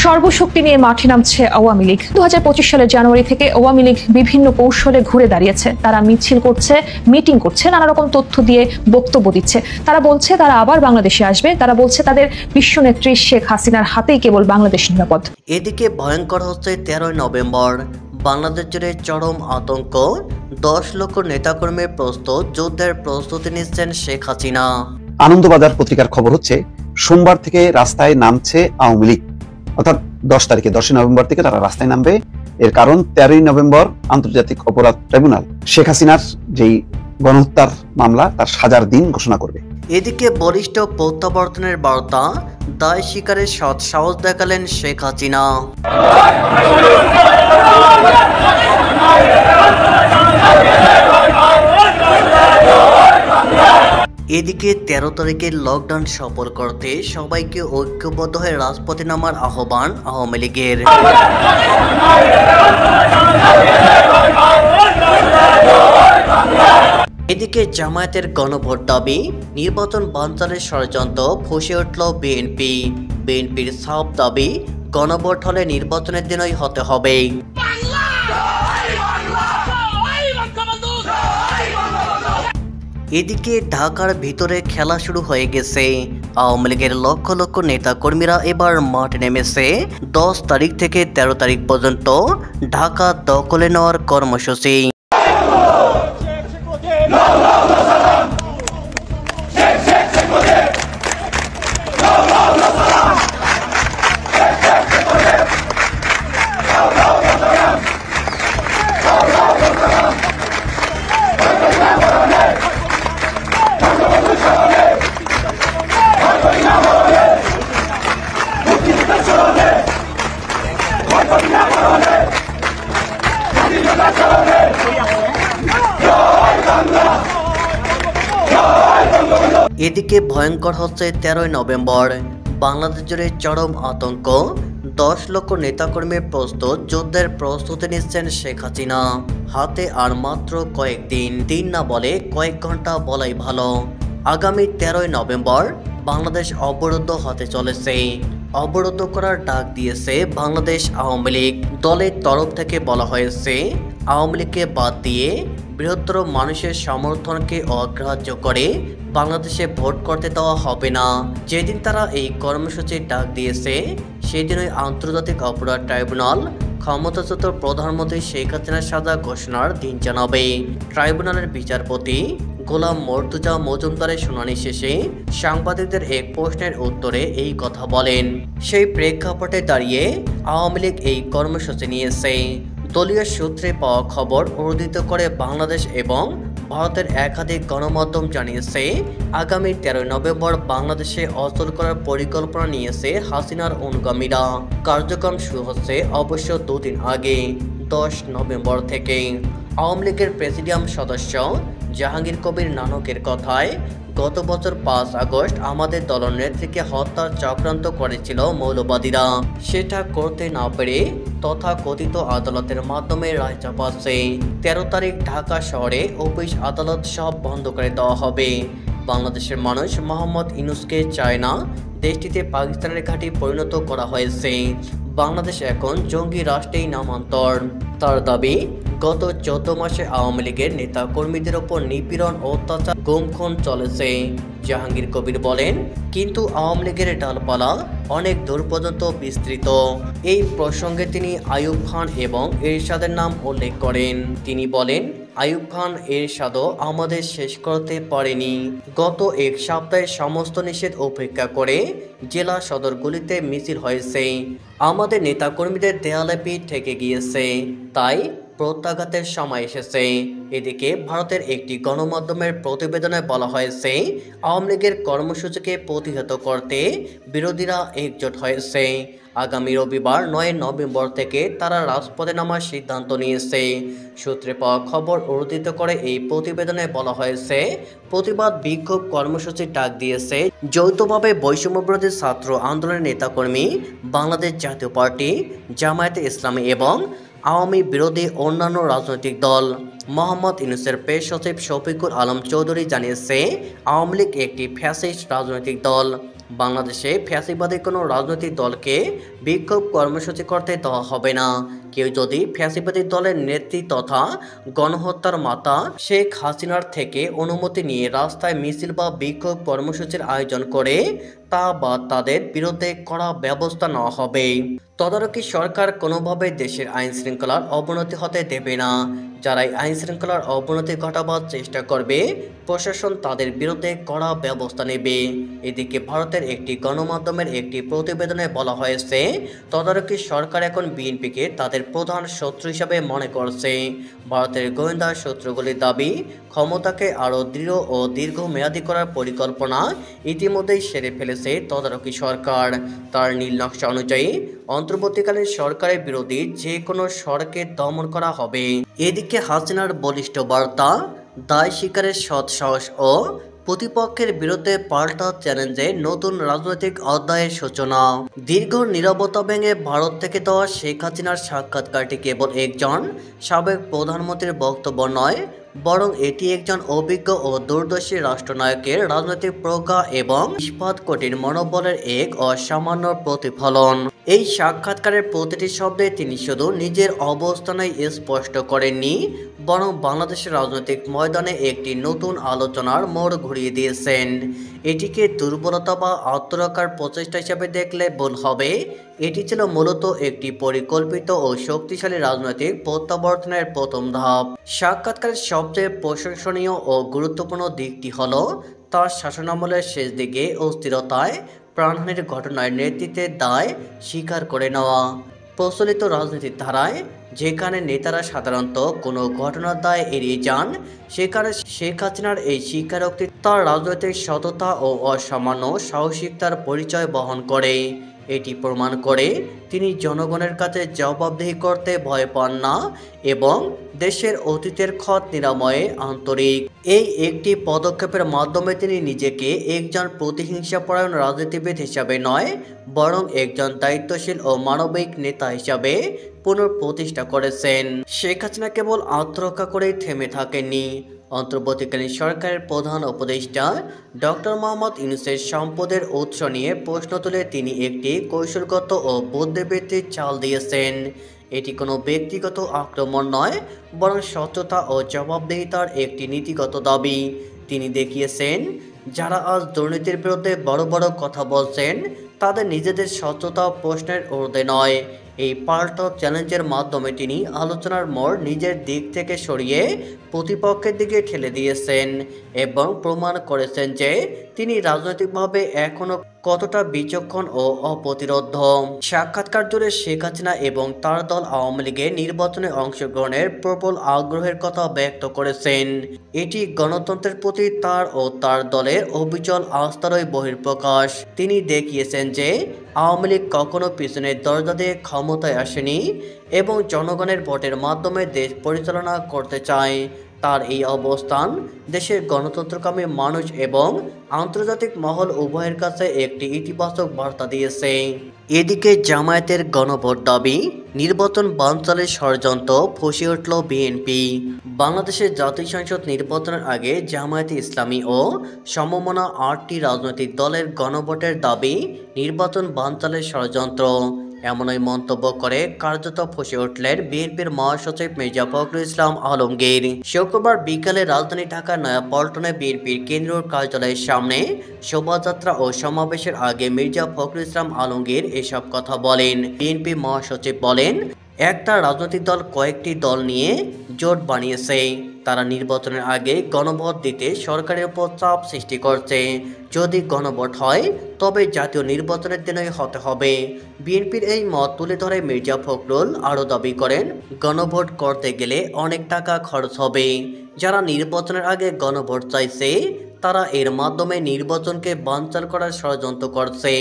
সর্বশক্তি নিয়ে মাঠে নামছে আওয়ামী লীগ। 2025 সালের জানুয়ারি থেকে আওয়ামী লীগ বিভিন্ন কৌশলে ঘুরে দাঁড়িয়েছে। তারা মিছিল করছে, মিটিং করছে, নানা রকম তথ্য দিয়ে বক্তব্য দিচ্ছে। তারা বলছে তারা আবার বাংলাদেশে আসবে। তারা বলছে তাদের বিশ্বনেত্রী শেখ হাসিনার হাতেই কেবল বাংলাদেশ নিরাপদ। এদিকে ভয়ঙ্কর হচ্ছে 13 নভেম্বর। বাংলাদেশ জুড়ে চরম আতঙ্ক। 10 লক্ষ নেতাকর্মীর প্রস্তুত, যুদ্ধের প্রস্তুতি নিচ্ছেন শেখ হাসিনা। আনন্দবাজার পত্রিকার খবর হচ্ছে সোমবার থেকে রাস্তায় নামছে আওয়ামী লীগ, অর্থাৎ 10 তারিখে 10 নভেম্বর থেকে তারা রাস্তায় নামবে। এর কারণ 13 নভেম্বর আন্তর্জাতিক অপরাধ ট্রাইব্যুনাল শেখ হাসিনার যেই গণহত্যার মামলা তার সাজার দিন ঘোষণা করবে। এদিকে বলিষ্ঠ প্রত্যাবর্তনের বার্তা, দায় স্বীকারের সৎ সাহস দেখালেন শেখ হাসিনা। এদিকে 13 তারিখের লকডাউন সফল করতে সবাইকে ঐক্যবদ্ধ হয়ে রাজপথে নামার আহ্বান আওয়ামী লীগের। এদিকে জামায়াতের গণভোট দাবি, নির্বাচন বানচালের ষড়যন্ত্র ফুঁসে উঠল বিএনপির সাফ দাবি, গণভোট হলে নির্বাচনের দিনই হতে হবে। এদিকে ঢাকার ভিতরে খেলা শুরু হয়ে গেছে। আওয়ামী লীগের লক্ষ লক্ষ নেতা কর্মীরা এবার মাঠে নেমেছে। 10 তারিখ থেকে 13 তারিখ পর্যন্ত ঢাকা দখলে নেওয়ার কর্মসূচি। এদিকে ভয়ঙ্কর হচ্ছে 13 নভেম্বর। বাংলাদেশ জুড়ে চরম আতঙ্ক। 10 লক্ষ নেতাকর্মীর প্রস্তুত, যুদ্ধের প্রস্তুতি নিচ্ছেন শেখ হাসিনা। হাতে আর মাত্র কয়েকদিন, দিন না বলে কয়েক ঘন্টা বলাই ভালো। আগামী 13 নভেম্বর বাংলাদেশ অবরুদ্ধ হতে চলেছে। অবরুদ্ধ করার ডাক দিয়েছে বাংলাদেশ আওয়ামী লীগ। দলের তরফ থেকে বলা হয়েছে আওয়ামী লীগকে বাদ দিয়ে বৃহত্তর মানুষের সমর্থনকে অগ্রাহ্য করে বাংলাদেশে ভোট করতে দেওয়া হবে না। যেদিন তারা এই কর্মসূচির ডাক দিয়েছে সেদিনই আন্তর্জাতিক অপরাধ ট্রাইব্যুনাল ক্ষমতাচ্যুত প্রধানমন্ত্রী শেখ হাসিনার সাজা ঘোষণার দিন জানাবে। ট্রাইব্যুনালের বিচারপতি গোলাম মর্তুজা মজুমদারের শুনানি শেষে সাংবাদিকদের এক প্রশ্নের উত্তরে এই কথা বলেন। সেই প্রেক্ষাপটে দাঁড়িয়ে আওয়ামী লীগ এই কর্মসূচি নিয়েছে। দলীয় সূত্রে পাওয়া খবর উদ্ধৃত করে বাংলাদেশ এবং ভারতের একাধিক গণমাধ্যম জানিয়েছে আগামী 13 নভেম্বর বাংলাদেশে অচল করার পরিকল্পনা নিয়েছে হাসিনার অনুগামীরা। কার্যক্রম শুরু হচ্ছে অবশ্য দুদিন আগে, 10 নভেম্বর থেকে। আওয়ামী লীগের প্রেসিডিয়াম সদস্য জাহাঙ্গীর কবির নানকের কথায় গত বছর 5 আগস্ট আমাদের দলনেত্রীকে হত্যার চক্রান্ত করেছিল মৌলবাদীরা। সেটা করতে না পেরে তথাকথিত আদালতের মাধ্যমে রায় চাপাচ্ছে। 13 তারিখ ঢাকা শহরে অফিস আদালত সব বন্ধ করে দেওয়া হবে। বাংলাদেশের মানুষ মোহাম্মদ ইউনূসকে চায় না। দেশটিতে পাকিস্তানের ঘাঁটি পরিণত করা হয়েছে। বাংলাদেশ এখন জঙ্গি রাষ্ট্রেই নামান্তর। তার দাবি, গত 14 মাসে আওয়ামী লীগের নেতা কর্মীদের ওপর নিপীড়ন, অত্যাচার, গুম খুন চলেছে। জাহাঙ্গীর কবির বলেন, কিন্তু আওয়ামী লীগের ডালপালা অনেক দূর পর্যন্ত বিস্তৃত। এই প্রসঙ্গে তিনি আইয়ুব খান এবং এরশাদের নাম উল্লেখ করেন। তিনি বলেন, আইয়ুব খান এরশাদও আমাদের শেষ করতে পারেনি। গত এক সপ্তাহে সমস্ত নিষেধ উপেক্ষা করে জেলা সদরগুলিতে মিছিল হয়েছে। আমাদের নেতাকর্মীদের দেয়ালে পিঠ থেকে গিয়েছে, তাই প্রত্যাঘাতের সময় এসেছে। এদিকে ভারতের একটি গণমাধ্যমের প্রতিবেদনে বলা হয়েছে আওয়ামী লীগের কর্মসূচিকে প্রতিহত করতে বিরোধীরা একজোট হয়েছে। আগামী রবিবার 9 নভেম্বর থেকে তারা রাজপথে নামার সিদ্ধান্ত নিয়েছে। সূত্রে পাওয়া খবর উদ্ধৃত করে এই প্রতিবেদনে বলা হয়েছে প্রতিবাদ বিক্ষোভ কর্মসূচির ডাক দিয়েছে যৌথভাবে বৈষম্যবিরোধী ছাত্র আন্দোলনের নেতাকর্মী, বাংলাদেশ জাতীয় পার্টি, জামায়াতে ইসলামী এবং আওয়ামী বিরোধী অন্যান্য রাজনৈতিক দল। মোহাম্মদ ইউনূসের প্রেস সচিব শফিকুল আলম চৌধুরী জানিয়েছে আওয়ামী লীগ একটি ফ্যাসিস্ট রাজনৈতিক দল। বাংলাদেশে ফ্যাসিবাদী কোনো রাজনৈতিক দলকে বিক্ষোভ কর্মসূচি করতে দেওয়া হবে না। কেউ যদি ফ্যাসিবাদী দলের নেত্রী তথা গণহত্যার মাতা শেখ হাসিনার থেকে অনুমতি নিয়ে রাস্তায় মিছিল বা বিক্ষোভ কর্মসূচির আয়োজন করে তা বা তাদের বিরুদ্ধে কড়া ব্যবস্থা নেওয়া হবে। তদারকি সরকার কোনোভাবে দেশের আইন শৃঙ্খলার অবনতি হতে দেবে না। যারাই আইন শৃঙ্খলার অবনতি ঘটাবার চেষ্টা করবে প্রশাসন তাদের বিরুদ্ধে কড়া ব্যবস্থা নেবে। এদিকে ভারতের একটি গণমাধ্যমের একটি প্রতিবেদনে বলা হয়েছে, তদারকি সরকার এখন বিএনপিকে তাদের প্রধান শত্রু হিসাবে মনে করছে। ভারতের গোয়েন্দা সূত্রগুলির দাবি, ক্ষমতাকে আরও দৃঢ় ও দীর্ঘমেয়াদী করার পরিকল্পনা ইতিমধ্যেই সেরে ফেলেছে তদারকি সরকার। তার নীল নকশা অনুযায়ী অন্তর্বর্তীকালীন সরকারের বিরোধী যে কোনো সরকারকে দমন করা হবে। এদিকে হাসিনার বলিষ্ঠ বার্তা, দায় স্বীকারের সৎ সাহস ও প্রতিপক্ষের বিরুদ্ধে পাল্টা চ্যালেঞ্জে নতুন রাজনৈতিক অধ্যায়ের সূচনা। দীর্ঘ নীরবতা ভেঙে ভারত থেকে দেওয়া শেখ হাসিনার সাক্ষাৎকারটি কেবল একজন সাবেক প্রধানমন্ত্রীর বক্তব্য নয়, বরং এটি একজন অভিজ্ঞ ও দূরদর্শী রাষ্ট্রনায়কের রাজনৈতিক প্রজ্ঞা এবং ইস্পাত কঠিন মনোবলের এক অসামান্য প্রতিফলন। এই সাক্ষাৎকারের প্রতিটি শব্দে তিনি শুধু নিজের অবস্থানই স্পষ্ট করেননি, বরং বাংলাদেশের রাজনৈতিক ময়দানে একটি নতুন আলোচনার মোড় ঘুরিয়ে দিয়েছেন। এটিকে দুর্বলতা বা আত্মরক্ষার প্রচেষ্টা হিসেবে দেখলে ভুল হবে। এটি ছিল মূলত একটি পরিকল্পিত ও শক্তিশালী রাজনৈতিক প্রত্যাবর্তনের প্রথম ধাপ। সাক্ষাৎকারের সবচেয়ে প্রশংসনীয় ও গুরুত্বপূর্ণ দিকটি হল তার শাসনামলের শেষ দিকে অস্থিরতায় প্রাণহানির ঘটনায় নেতৃত্বের দায় স্বীকার করে নেওয়া। প্রচলিত রাজনীতির ধারায় যেখানে নেতারা সাধারণত কোনো ঘটনার দায় এড়িয়ে যান, সেখানে শেখ হাসিনার এই স্বীকারোক্তি তার রাজনৈতিক সততা ও অসামান্য সাহসিকতার পরিচয় বহন করে। এটি প্রমাণ করে তিনি জনগণের কাছে জবাবদিহি করতে ভয় পান না এবং দেশের অতীতের ক্ষত নিরাময়ে আন্তরিক। এই একটি পদক্ষেপের মাধ্যমে তিনি নিজেকে একজন প্রতিহিংসাপরায়ণ রাজনীতিবিদ হিসাবে নয়, বরং একজন দায়িত্বশীল ও মানবিক নেতা হিসাবে পুনঃপ্রতিষ্ঠা করেছেন। শেখ হাসিনা কেবল আত্মরক্ষা করেই থেমে থাকেননি। অন্তর্বর্তীকালীন সরকারের প্রধান উপদেষ্টা ডক্টর মোহাম্মদ ইউনূসের সম্পদের উৎস নিয়ে প্রশ্ন তুলে তিনি একটি কৌশলগত ও বুদ্ধিবৃত্তিক চাল দিয়েছেন। এটি কোনো ব্যক্তিগত আক্রমণ নয়, বরং স্বচ্ছতা ও জবাবদিহিতার একটি নীতিগত দাবি। তিনি দেখিয়েছেন, যারা আজ দুর্নীতির বিরুদ্ধে বড় বড় কথা বলছেন তাদের নিজেদের স্বচ্ছতা প্রশ্নের ঊর্ধ্বে নয়। এই পাল্টা চ্যালেঞ্জের মাধ্যমে তিনি আলোচনার মোড় নিজের দিক থেকে সরিয়ে প্রতিপক্ষের দিকে ঠেলে দিয়েছেন এবং প্রমাণ করেছেন যে তিনি রাজনৈতিকভাবে এখনও কতটা বিচক্ষণ ও অপ্রতিরোধ্য। সাক্ষাৎকার জুড়ে শেখ হাসিনা এবং তার দল আওয়ামী লীগের নির্বাচনে অংশগ্রহণের প্রবল আগ্রহের কথা ব্যক্ত করেছেন। এটি গণতন্ত্রের প্রতি তার ও তার দলের অবিচল আস্থারই বহিঃপ্রকাশ। তিনি দেখিয়েছেন যে আওয়ামী লীগ কখনো পিছনের দরজা দিয়ে ক্ষমতায় আসেনি এবং জনগণের ভোটের মাধ্যমে দেশ পরিচালনা করতে চায়। তার এই অবস্থান দেশের গণতন্ত্রকামী মানুষ এবং আন্তর্জাতিক মহল উভয়ের কাছে একটি ইতিবাচক বার্তা দিয়েছে। এদিকে জামায়াতের গণভোট দাবি, নির্বাচন বানচালের ষড়যন্ত্র ফুঁসে উঠল বিএনপি। বাংলাদেশের জাতীয় সংসদ নির্বাচনের আগে জামায়াতে ইসলামী ও সমমনা 8টি রাজনৈতিক দলের গণভোটের দাবি নির্বাচন বানচালের ষড়যন্ত্র, এমনই মন্তব্য করে কার্যত ফুঁসে উঠলেন বিএনপির মহাসচিব মির্জা ফখরুল ইসলাম আলমগীর। শুক্রবার বিকালে রাজধানী ঢাকার নয়াপল্টনে বিএনপির কেন্দ্রীয় কার্যালয়ের সামনে শোভাযাত্রা ও সমাবেশের আগে মির্জা ফখরুল ইসলাম আলমগীর এসব কথা বলেন। বিএনপি মহাসচিব বলেন, একটা রাজনৈতিক দল কয়েকটি দল নিয়ে জোট বানিয়েছে। তারা নির্বাচনের আগে গণভোট দিতে সরকারের উপর চাপ সৃষ্টি করছে। যদি গণভোট হয় তবে জাতীয় নির্বাচনের দিনই হতে হবে। বিএনপির এই মত তুলে ধরে মির্জা ফখরুল আরও দাবি করেন, গণভোট করতে গেলে অনেক টাকা খরচ হবে। যারা নির্বাচনের আগে গণভোট চাইছে তারা এর মাধ্যমে নির্বাচনকে বানচাল করার ষড়যন্ত্র করছে।